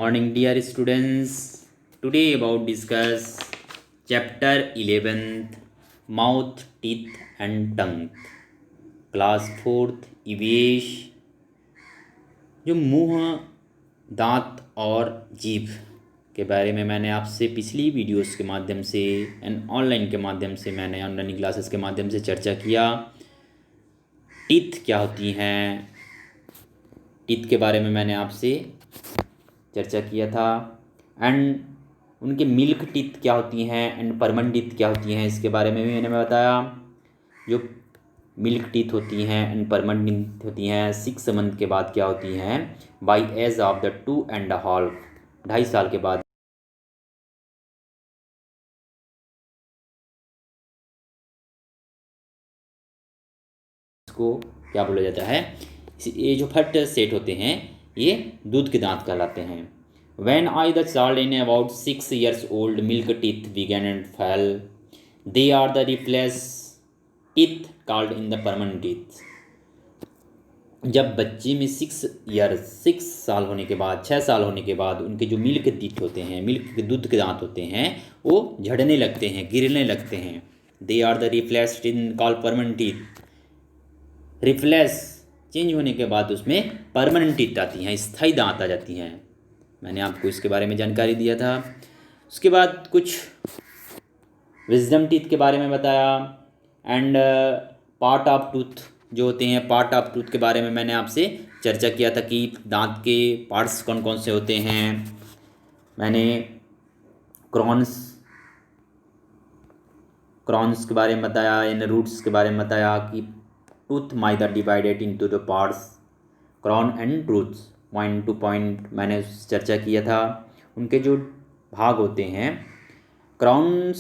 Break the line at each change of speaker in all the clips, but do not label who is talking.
Morning, dear students. Today about discuss chapter 11th mouth, teeth and tongue. Class 4th EVS जो मुंह, दांत और जीभ के बारे में मैंने आपसे पिछली वीडियोस के माध्यम से एंड ऑनलाइन के माध्यम से मैंने ऑनलाइन क्लासेस के माध्यम से चर्चा किया। टीथ क्या होती हैं, टीथ के बारे में मैंने आपसे चर्चा किया था एंड उनके मिल्क टीथ क्या होती हैं एंड परमानेंट टीथ क्या होती हैं, इसके बारे में भी मैंने बताया। जो मिल्क टीथ होती हैं एंड परमानेंट टीथ होती हैं 6 मंथ के बाद क्या होती हैं, बाई एज ऑफ द 2.5 2.5 साल के बाद इसको क्या बोला जाता है। ये जो फर्स्ट सेट होते हैं ये दूध के दांत कहलाते हैं। When I the child in about 6 years old, milk teeth began and fell. They are the replace teeth called in the permanent teeth. जब बच्चे में 6 साल होने के बाद 6 साल होने के बाद उनके जो मिल्क टीथ होते हैं, मिल्क के दूध के दांत होते हैं, वो झड़ने लगते हैं, गिरने लगते हैं। They are the replaced in call permanent teeth. Replace change होने के बाद उसमें परमानेंट टीथ आती हैं, स्थायी दांत आ जाती हैं। मैंने आपको इसके बारे में जानकारी दिया था। उसके बाद कुछ विजडम टीथ के बारे में बताया एंड पार्ट ऑफ टूथ जो होते हैं, पार्ट ऑफ टूथ के बारे में मैंने आपसे चर्चा किया था कि दांत के पार्ट्स कौन कौन से होते हैं। मैंने क्रॉन्स के बारे में बताया, इन रूट्स के बारे में बताया कि टूथ माइदर divided into the parts, crown and roots, point to point मैंने चर्चा किया था। उनके जो भाग होते हैं, crown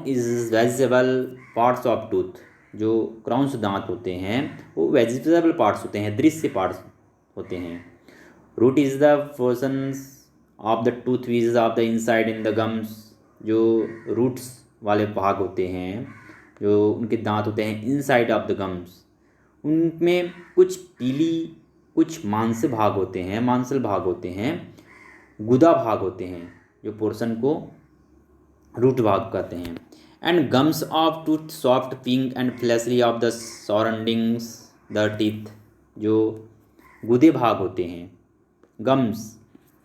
is vegetable parts of tooth. जो क्राउन्स दांत होते हैं वो वेजिटेबल पार्ट्स होते हैं, दृश्य पार्ट्स होते हैं। Root is the portions of the tooth which of the inside in the gums. जो रूट्स वाले भाग होते हैं, जो उनके दांत होते हैं इनसाइड ऑफ द गम्स, उनमें कुछ पीली, कुछ मांसल भाग होते हैं, गुदा भाग होते हैं, जो पोर्शन को रूट भाग कहते हैं। And gums of tooth soft pink and fleshly of the surroundings the teeth. जो गुदे भाग होते हैं, गम्स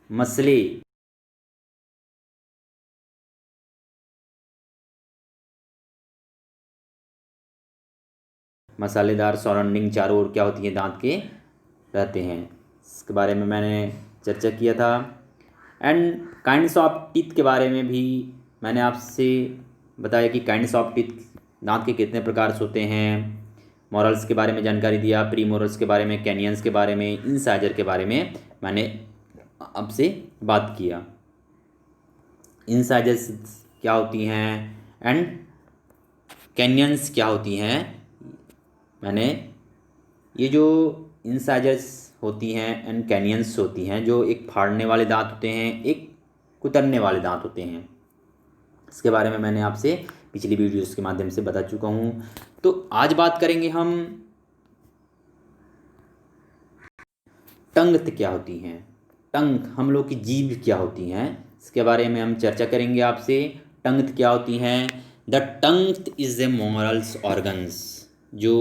मसले, मसालेदार सराउंडिंग चारों ओर क्या होती है, दांत के रहते हैं। इसके बारे में मैंने चर्चा किया था। एंड काइंड्स ऑफ टीथ के बारे में भी मैंने आपसे बताया कि काइंड्स ऑफ टीथ दांत के कितने प्रकार से होते हैं। मॉरल्स के बारे में जानकारी दिया, प्री मोरल्स के बारे में, कैनियंस के बारे में, इंसाइजर के बारे में मैंने आपसे बात किया। इंसाइजर्स क्या होती हैं एंड कैनियंस क्या होती हैं। मैंने ये जो इंसाइजर्स होती हैं एंड कैनियंस होती हैं, जो एक फाड़ने वाले दांत होते हैं, एक कुतरने वाले दांत होते हैं, इसके बारे में मैंने आपसे पिछली वीडियोस के माध्यम से बता चुका हूँ। तो आज बात करेंगे हम टंग क्या होती हैं, टंग हम लोग की जीभ क्या होती हैं, इसके बारे में हम चर्चा करेंगे आपसे। टंग क्या होती हैं। The tongue is a morals organs. जो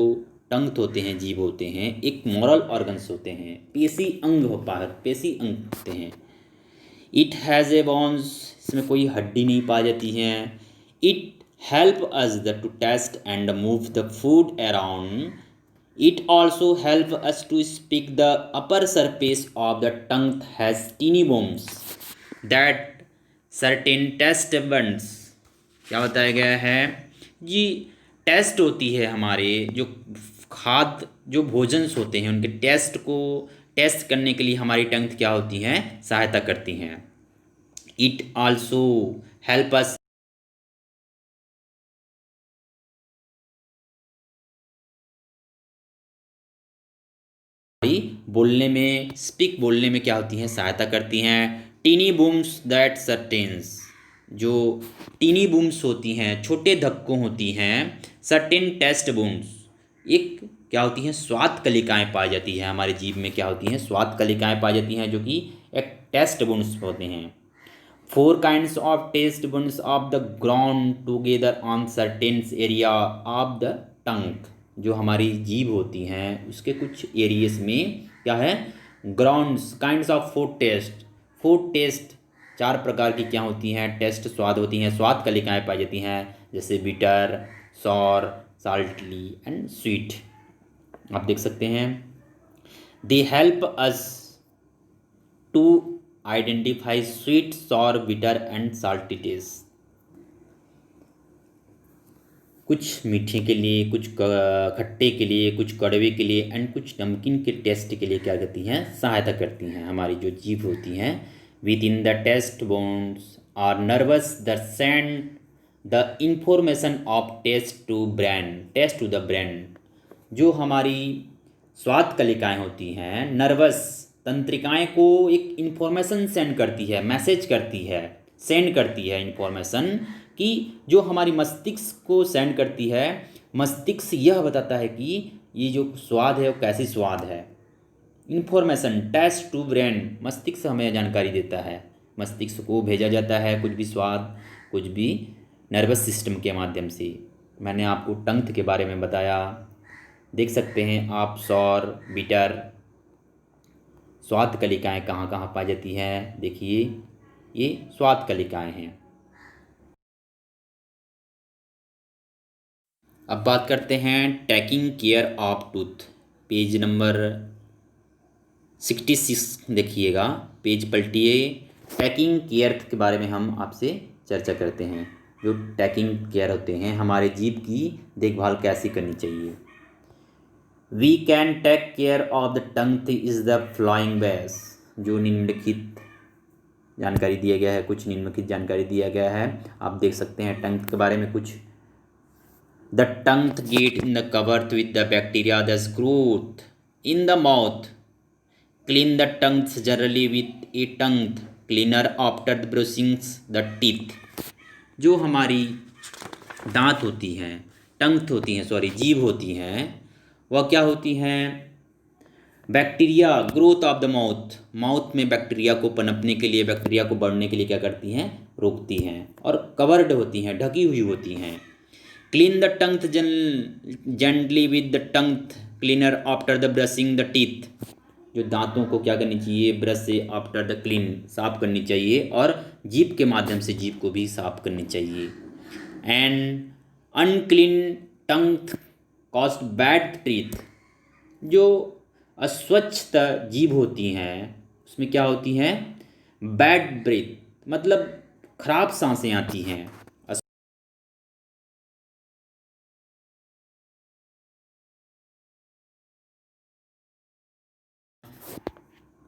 टंग होते हैं, जीभ होते हैं, एक मोरल ऑर्गन्स होते हैं, पेशी अंग होते हैं। इट हैज़ ए बोन्स, इसमें कोई हड्डी नहीं पाई जाती हैं। It help us to taste and move the food around. It also help us to speak. The upper surface of the tongue has tiny bones that certain taste buds. क्या बताया गया है जी, टेस्ट होती है हमारे जो खाद्य, जो भोजन होते हैं, उनके टेस्ट को टेस्ट करने के लिए हमारी टंग क्या होती हैं, सहायता करती हैं। इट आल्सो हेल्प अस बोलने में, स्पीक बोलने में क्या होती हैं, सहायता करती हैं। टीनी बूम्स दैट सर्टेन्स, जो टीनी बूम्स होती हैं, छोटे धक्कों होती हैं, सर्टेन टेस्ट बूम्स, एक क्या होती हैं, स्वाद कलिकाएँ पाई जाती हैं हमारे जीभ में, क्या होती हैं, स्वाद कलिकाएँ पाई जाती हैं, जो कि एक टेस्ट बुड्स होते हैं। 4 kinds of taste buds of the ground together on certain area of the tongue। जो हमारी जीभ होती हैं उसके कुछ एरियस में क्या है, grounds kinds of food taste. Food taste 4 प्रकार की क्या होती हैं, टेस्ट स्वाद होती हैं, स्वाद कलिकाएँ पाई जाती हैं, जैसे bitter, sour, salty and sweet. आप देख सकते हैं। They help us to identify sweet, sour, bitter and salty taste. कुछ मीठे के लिए, कुछ खट्टे के लिए, कुछ कड़वे के लिए एंड कुछ नमकीन के टेस्ट के लिए क्या करती हैं, सहायता करती हैं। हमारी जो जीभ होती हैं with in the taste bones are nervous the send the information of taste to brain, taste to the brain. जो हमारी स्वाद कलिकाएँ होती हैं, नर्वस तंत्रिकाएं को एक इन्फॉर्मेशन सेंड करती है, मैसेज करती है, सेंड करती है इन्फॉर्मेशन कि जो हमारी मस्तिष्क को सेंड करती है। मस्तिष्क यह बताता है कि ये जो स्वाद है वो कैसी स्वाद है। इन्फॉर्मेशन टेस्ट टू ब्रेन, मस्तिष्क हमें जानकारी देता है, मस्तिष्क को भेजा जाता है कुछ भी स्वाद, कुछ भी नर्वस सिस्टम के माध्यम से। मैंने आपको टंग के बारे में बताया, देख सकते हैं आप सॉर, बिटर, स्वाद कलिकाएँ कहाँ कहाँ पाई जाती हैं। देखिए ये स्वाद कलिकाएँ हैं। अब बात करते हैं taking care of tooth. Page number 66 देखिएगा, पेज पलटिए। टेकिंग केयर के बारे में हम आपसे चर्चा करते हैं। जो टेकिंग केयर होते हैं, हमारे जीभ की देखभाल कैसी करनी चाहिए। We can take care of the tongue is the flying base. जो निम्नलिखित जानकारी दिया गया है, कुछ निम्नलिखित जानकारी दिया गया है, आप देख सकते हैं टंग के बारे में कुछ। The tongue get in the covered with the bacteria the growth in the mouth. Clean the tongues generally with A tongue cleaner after the brushing the teeth. जो हमारी दांत होती हैं, टंग होती हैं, सॉरी जीभ होती हैं, वह क्या होती हैं, bacteria growth of the mouth, mouth में बैक्टीरिया को पनपने के लिए, बैक्टीरिया को बढ़ने के लिए क्या करती हैं, रोकती हैं। और कवर्ड होती हैं, ढकी हुई होती हैं। Clean the tongue gently with the tongue cleaner after the brushing the teeth. जो दांतों को क्या करनी चाहिए, ब्रश से आफ्टर द क्लीन, साफ करनी चाहिए, और जीभ के माध्यम से जीभ को भी साफ करनी चाहिए। And unclean tongue cost bad teeth. जो अस्वच्छ जीभ होती हैं उसमें क्या होती हैं, बैड ब्रेथ, मतलब खराब सांसें आती हैं।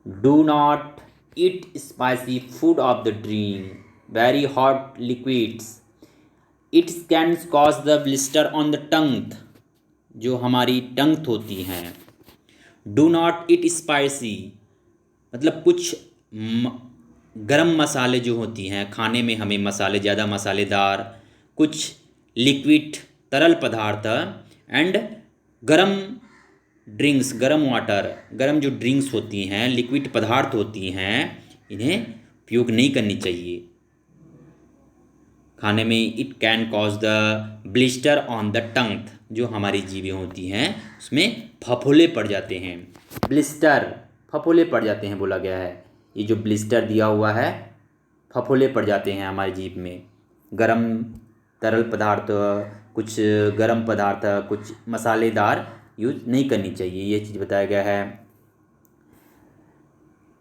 Do not eat spicy food of the drink very hot liquids, it can cause the blister on the tongue. जो हमारी टंग होती हैं, डू नॉट ईट स्पाइसी मतलब कुछ गरम मसाले जो होती हैं, खाने में हमें मसाले ज़्यादा मसालेदार, कुछ लिक्विड तरल पदार्थ एंड गरम ड्रिंक्स, गरम वाटर, गरम जो ड्रिंक्स होती हैं, लिक्विड पदार्थ होती हैं, इन्हें उपयोग नहीं करनी चाहिए खाने में। It can cause the blister on the tongue. जो हमारी जीभें होती हैं उसमें फफोले पड़ जाते हैं, ब्लिस्टर फफोले पड़ जाते हैं बोला गया है। ये जो ब्लिस्टर दिया हुआ है, फफोले पड़ जाते हैं हमारी जीभ में। गरम तरल पदार्थ, कुछ गरम पदार्थ, कुछ मसालेदार यूज नहीं करनी चाहिए, ये चीज़ बताया गया है।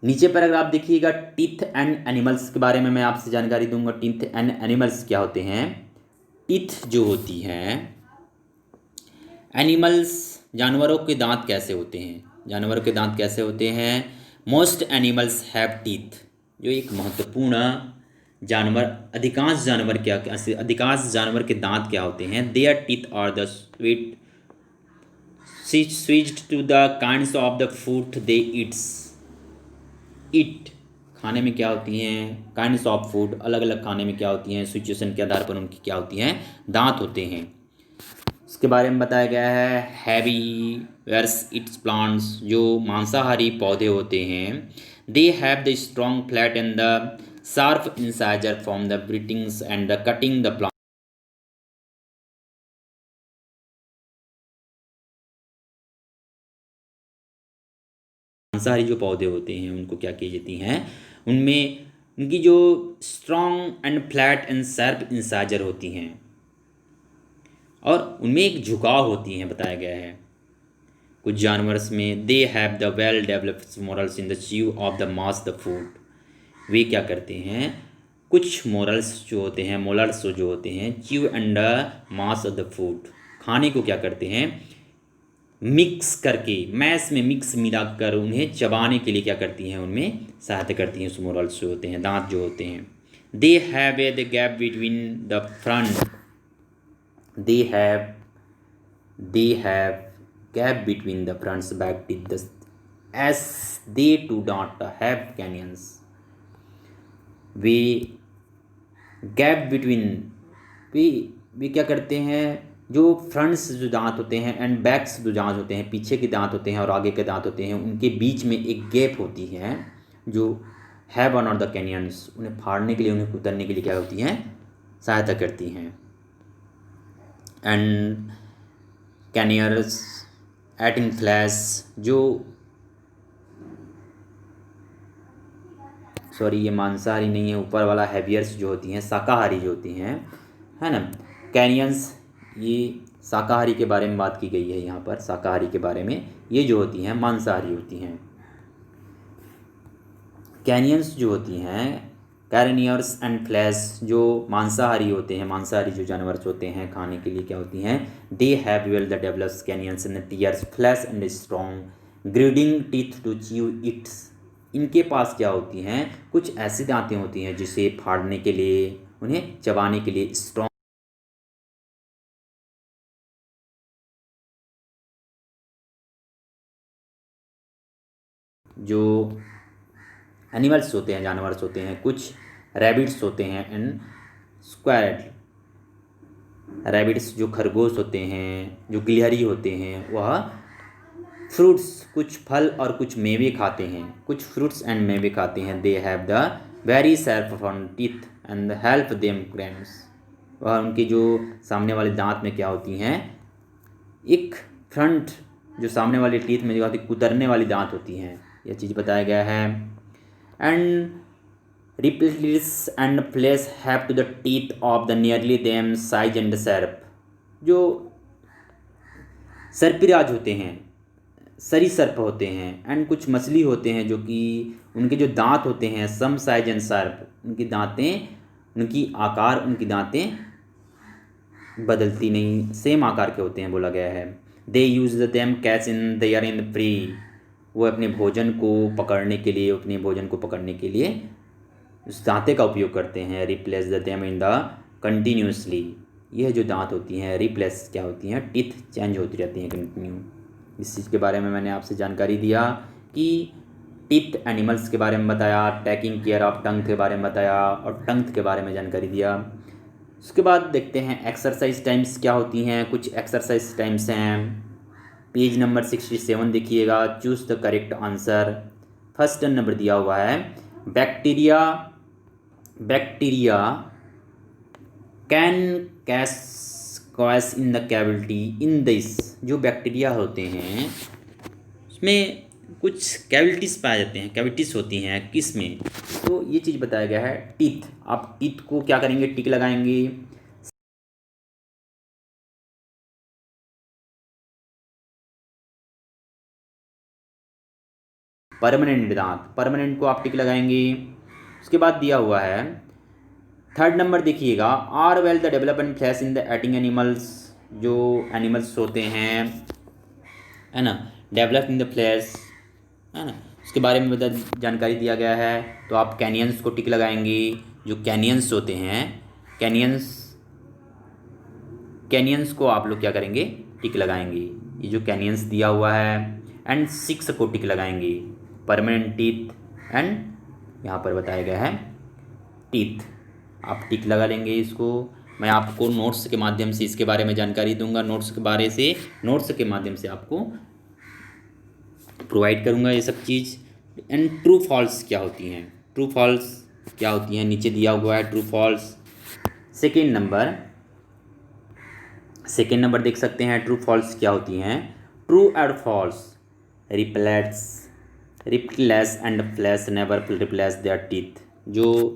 नीचे पर अगर आप देखिएगा टीथ एंड एनिमल्स के बारे में मैं आपसे जानकारी दूंगा। टीथ एंड एनिमल्स क्या होते हैं। टीथ जो होती हैं, एनिमल्स जानवरों के दांत कैसे होते हैं, जानवरों के दांत कैसे होते हैं। Most animals have teeth. जो एक महत्वपूर्ण जानवर, अधिकांश जानवर के दांत क्या होते हैं, there teeth are the switched to the kinds of the food they eat। खाने में क्या होती हैं, काइंड्स ऑफ फूड, अलग अलग खाने में क्या होती हैं, सिचुएशन के आधार पर उनकी क्या होती हैं, दांत होते हैं। इसके बारे में बताया गया है हैवी वर्स इट्स प्लांट्स। जो मांसाहारी पौधे होते हैं, They have the strong flat and the sharp incisor from the breathings and the cutting the plant. मांसाहारी जो पौधे होते हैं उनको क्या की जाती हैं, उनमें उनकी जो strong and flat and sharp incisor होती हैं और उनमें एक झुकाव होती हैं बताया गया है। कुछ जानवर्स में they have the well developed molars in the chew of the mass the food. वे क्या करते हैं, कुछ मोरल्स जो होते हैं, मोलर्स जो होते हैं, chew and the mass of the food, खाने को क्या करते हैं, मिक्स करके मैस में मिक्स मिलाकर उन्हें चबाने के लिए क्या करती हैं, उनमें सहायता करती हैं। उस मोरल्स जो होते हैं, दांत जो होते हैं। They have a the gap between the front, they have gap between the front's back teeth as they do not have canyons. वे गैप बिटवीन वे क्या करते हैं, जो फ्रंट्स जो दांत होते हैं एंड बैक्स जो दांत होते हैं, पीछे के दांत होते हैं और आगे के दांत होते हैं, उनके बीच में एक गैप होती है जो हैव नॉट द कैनियंस, उन्हें फाड़ने के लिए, उन्हें कुतरने के लिए क्या होती हैं, सहायता करती हैं। एंड कैनियर्स एटिंग फ्लैश जो ये मांसाहारी नहीं है, ऊपर वाला हैवियर्स जो होती हैं, शाकाहारी जो होती हैं, है ना। कैनियंस ये शाकाहारी के बारे में बात की गई है यहाँ पर, शाकाहारी के बारे में। ये जो होती हैं मांसाहारी होती हैं। कैनियंस जो होती हैं, कैरनियर्स एंड फ्लैश जो मांसाहारी होते हैं, मांसाहारी जो जानवर होते हैं खाने के लिए क्या होती हैं, they have well the developed canines and tears flesh and strong grinding teeth to chew its. इनके पास क्या होती हैं, कुछ ऐसी दांतें होती हैं जिसे फाड़ने के लिए, उन्हें चबाने के लिए स्ट्रॉन्ग, जो एनिमल्स होते हैं, जानवर होते हैं, कुछ रैबिट्स होते हैं एंड स्क्वायड रैबिट्स जो खरगोश होते हैं, जो गिलहरी होते हैं, वह फ्रूट्स कुछ फल और कुछ मेवे खाते हैं, कुछ फ्रूट्स एंड मेवे खाते हैं। They have the very sharp front teeth and help them clams. वह उनके जो सामने वाले दांत में क्या होती हैं, एक फ्रंट जो सामने वाले टीथ में जो होती कुतरने वाली दांत होती हैं, यह चीज़ बताया गया है। And reptiles and flesh have to the teeth of the nearly them size and sharp. जो सर्पिराज होते हैं, सरीसर्प होते हैं, एंड कुछ मछली होते हैं जो कि उनके जो दांत होते हैं, सम साइज एंड सर्प, उनकी दांतें, उनकी आकार, उनकी दांतें बदलती नहीं, सेम आकार के होते हैं बोला गया है। They use the them catch in their in prey. वो अपने भोजन को पकड़ने के लिए, अपने भोजन को पकड़ने के लिए उस दांते का उपयोग करते हैं। Replace the them in the continuously. यह जो दांत होती हैं, रिप्लेस क्या होती हैं, टीथ चेंज होती रहती हैं कंटिन्यू। इस चीज़ के बारे में मैंने आपसे जानकारी दिया कि टीथ एनिमल्स के बारे में बताया, टेकिंग केयर ऑफ टंग के बारे में बताया और टंग के बारे में जानकारी दिया। उसके बाद देखते हैं एक्सरसाइज टाइम्स क्या होती हैं। कुछ एक्सरसाइज टाइम्स हैं, पेज नंबर 67 देखिएगा। Choose the correct answer. First number दिया हुआ है, bacteria can cause in the cavity in this. जो बैक्टीरिया होते हैं उसमें कुछ कैविटीज़ पाए जाते हैं, कैविटीज़ होती हैं किस में, तो ये चीज़ बताया गया है टीथ। आप टीथ को क्या करेंगे, टिक लगाएंगे। परमानेंट दांत, परमानेंट को आप टिक लगाएंगे। उसके बाद दिया हुआ है थर्ड नंबर देखिएगा, are well the development flesh in the eating animals. जो एनिमल्स होते हैं, है ना, डेवलप इन द फ्लैश, है ना, उसके बारे में जानकारी दिया गया है। तो आप कैनियंस को टिक लगाएंगे। जो कैनियंस होते हैं, कैनियंस को आप लोग क्या करेंगे, टिक लगाएंगे। ये जो कैनियंस दिया हुआ है। एंड 6 को टिक लगाएंगे, परमानेंट टीथ एंड यहाँ पर बताया गया है टीथ, आप टिक लगा लेंगे इसको। मैं आपको नोट्स के माध्यम से इसके बारे में जानकारी दूंगा, नोट्स के माध्यम से आपको प्रोवाइड करूंगा ये सब चीज़। एंड ट्रू फॉल्स क्या होती हैं, ट्रू फॉल्स क्या होती हैं नीचे दिया हुआ है true false. Second number, second number देख सकते हैं ट्रू फॉल्स क्या होती हैं। True and false, replace, replace and flesh never replace their teeth. जो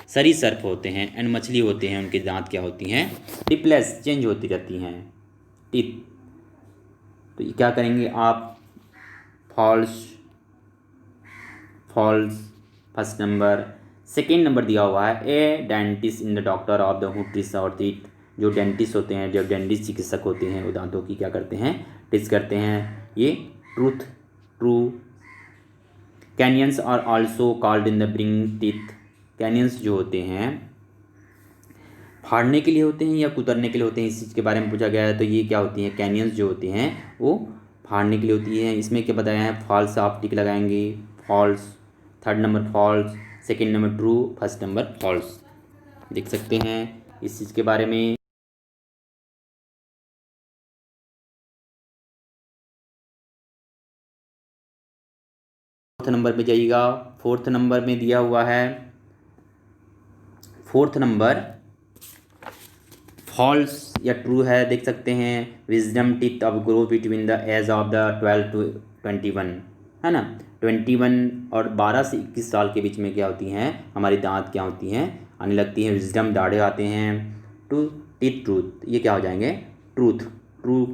सरी सर्प होते हैं एंड मछली होते हैं उनके दांत क्या होती हैं, रिप्लेस चेंज होती रहती हैं टीथ। तो ये क्या करेंगे आप, false, false first number. Second number दिया हुआ है a dentist in the doctor of the who treats our teeth. जो डेंटिस्ट होते हैं, जो डेंटिस्ट चिकित्सक होते हैं वो दांतों की क्या करते हैं, टिच करते हैं। ये truth, true. Canines are also called in the bring teeth. Canines जो होते हैं फाड़ने के लिए होते हैं या कुतरने के लिए होते हैं, इस चीज़ के बारे में पूछा गया है। तो ये क्या होती हैं, कैनियंस जो होती हैं वो फाड़ने के लिए होती है। इसमें क्या बताया है, फॉल्स आप टिक लगाएंगे, false. Third number false, second number true, first number false. देख सकते हैं इस चीज़ के बारे में। फोर्थ नंबर पे जाइएगा, फोर्थ नंबर में दिया हुआ है, फोर्थ नंबर फॉल्स या ट्रू है, देख सकते हैं। Wisdom teeth of grow between the age of the 12 to 21, है ना। 21 और 12 से 21 साल के बीच में क्या होती हैं हमारी दांत क्या होती हैं, आने लगती हैं। विजडम दाढ़े आते हैं। टू टीथ ट्रूथ, ये क्या हो जाएंगे, ट्रूथ, ट्रू,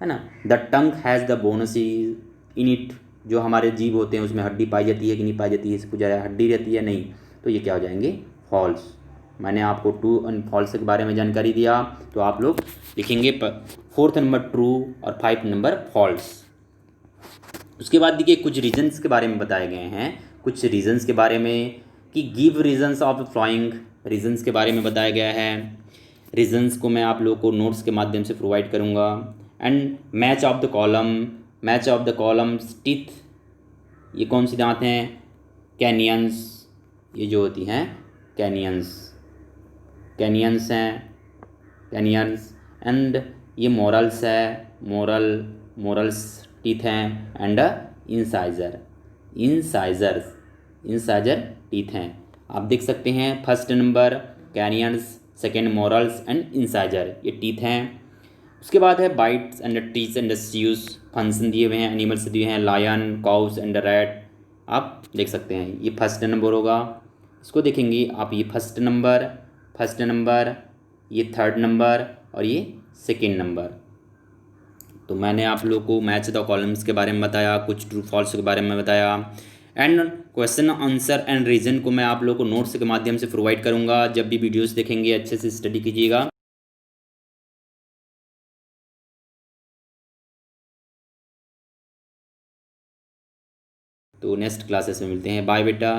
है ना। The tongue has the bonus in it. जो हमारे जीभ होते हैं उसमें हड्डी पाई जाती है कि नहीं पाई जाती है, कुछ ज़्यादा हड्डी रहती है नहीं, तो ये क्या हो जाएंगे, फॉल्स। मैंने आपको ट्रू एंड फॉल्स के बारे में जानकारी दिया, तो आप लोग लिखेंगे फोर्थ नंबर ट्रू और 5 नंबर फॉल्स। उसके बाद देखिए कुछ रीजन्स के बारे में बताए गए हैं, कुछ रीजन्स के बारे में कि give reasons of flowing, reasons के बारे में बताया गया है। रीजन्स को मैं आप लोगों को नोट्स के माध्यम से प्रोवाइड करूँगा। And match of the column, match of the columns teeth, ये कौन सी दांत हैं, कैनियंस, ये जो होती हैं कैनियंस, कैनियंस हैं, कैनियंस। एंड ये मोरल्स है, मोरल, मोरल्स टीथ हैं। And incisor, incisors, incisor teeth हैं। आप देख सकते हैं first number canyons, second morals and incisor, ये टीथ हैं। उसके बाद है bytes and teeth and sues, function दिए हुए हैं, एनिमल्स दिए हैं, लायन, काउस एंड रैट, आप देख सकते हैं। ये फर्स्ट नंबर होगा, इसको देखेंगे आप, ये फर्स्ट नंबर, फर्स्ट नंबर, ये थर्ड नंबर और ये सेकेंड नंबर। तो मैंने आप लोगों को मैच द कॉलम्स के बारे में बताया, कुछ ट्रू फॉल्स के बारे में बताया। And question answer and reason को मैं आप लोगों को नोट्स के माध्यम से प्रोवाइड करूँगा। जब भी वीडियोस देखेंगे अच्छे से स्टडी कीजिएगा। तो नेक्स्ट क्लासेस में मिलते हैं, बाय बेटा।